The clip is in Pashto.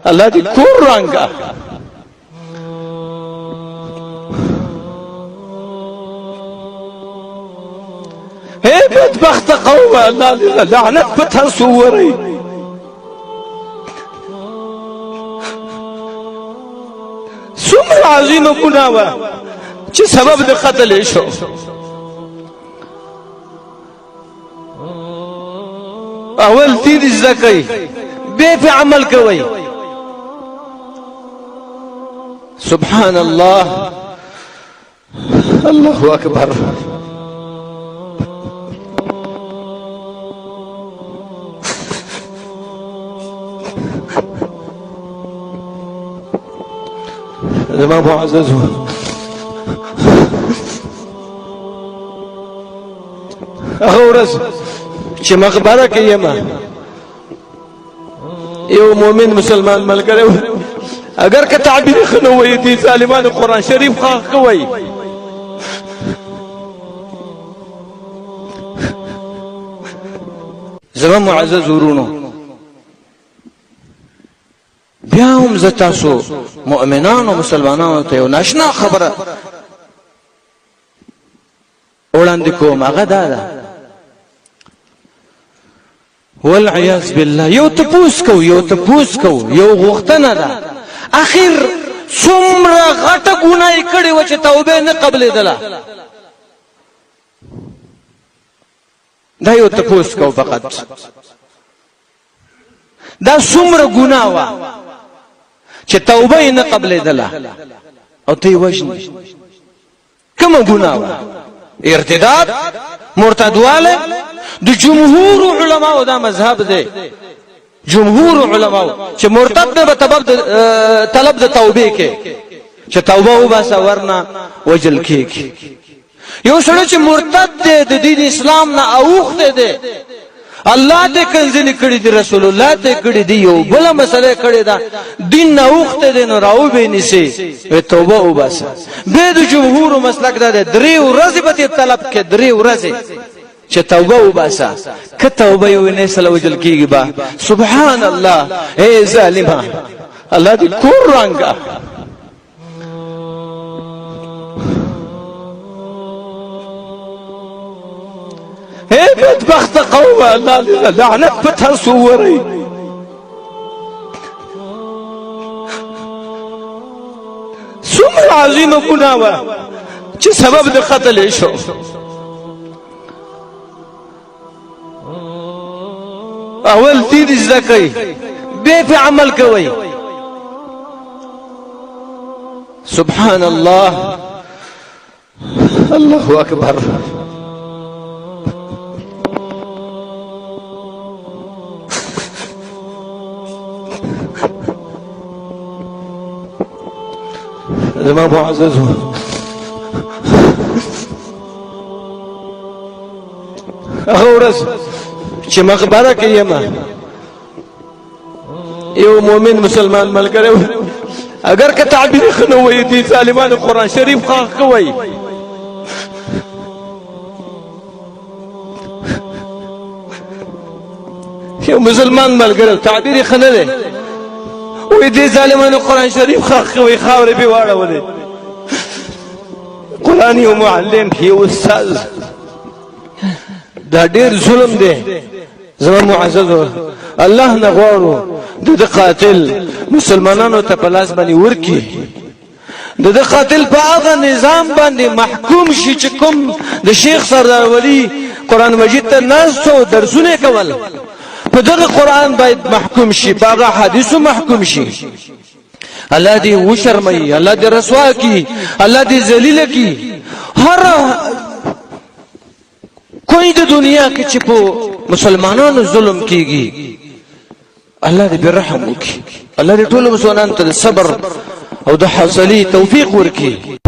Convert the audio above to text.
الله دې کور رنګه اے بدبخت قوم الله لعنت په تاسو وري څومره عظیمه ګناه وه چې سبب د قتل یې شو اول دین زده کوي بیا په عمل کوي سبحان الله الله اکبر زما معزز هغه ورځ چې مقبره کې یم یو مؤمن مسلمان ملګری اگر که تعبیر ښه وایي دي ظالمانو قرآن شریف ښه کوي زما معزز ورونو بیا هم زه تاسو مؤمنانو مسلمانانو ته یو ناشنا خبره وړاندې کوم هغه دا ده والعیاذ بالله یو تپوس کو یو غوښتنه ده اخر څومره غټه ګناه یې کړې وه چې توبه نه قبلېدله دا یو تپوس کو فقط دا څومره ګناه وه چې توبه یې نه قبلېدله او ته یې وژنې کومه ګناه وه ارتداد مرتدواله د جمهور علماء دا مذهب دی جمهور علماء چې مرتد به طلب د توبې کې چې توبه وباسه ورنه وجل کېږي یو سړی چې مرتد دی د دین اسلام نه اوښتی دی الله دې کنځلې کړې دي رسول الله دې کړې دي یو بله مسله کړې ده دین نه اوښتی دی نو راوبې نیسي توبه وباسه بیا د جمهورو مسلک دا دی 3 ورځې به دې طلب کې 3 ورځې چې توبه وباسه که توبه یې ونه سره وجل کېږي به سبحان الله ای ظالمه الله دې کور رنګه اے بدبخت قوم الله لعنت په تاسو وري څومره عظیمه ګناه وه چې سبب د قتل یې شو اول دین زده کوي بیا په عمل کوي سبحان الله الله اکبر زما معزز هغه ورځ چې مقبره کې یم یو مؤمن مسلمان ملګری اگر که تعبیر ښه نه وایي دي ظالمانو قرآن شریف ښه کوي یو مسلمان ملګری تعبیر ښه نه دی وی دې ظالمانو قرآن شریف ښه کوي خاورې پې واړولې قرآن یو معلم یو استاذ دا ډېر ظلم دی زما معززو الله نه غواړو د قاتل مسلمانانو ته په لاس باندې ورکړي د قاتل په هغه نظام باندې محکوم شي چې کوم د شیخ سردار ولی قرآن مجید ته ناست و درسونه کول په دغه قرآن باید محکوم شي په هغه حدیثو محکوم شي الله دې وشرموي الله دې رسوا کړي الله دې ذلیله کړي هر کوئی د دنیا کې چې په مسلمانانو ظلم کیږي الله دې برحم وکړي الله دې ټول مسلمانانو ته صبر او د حوصلې توفیق ورکړي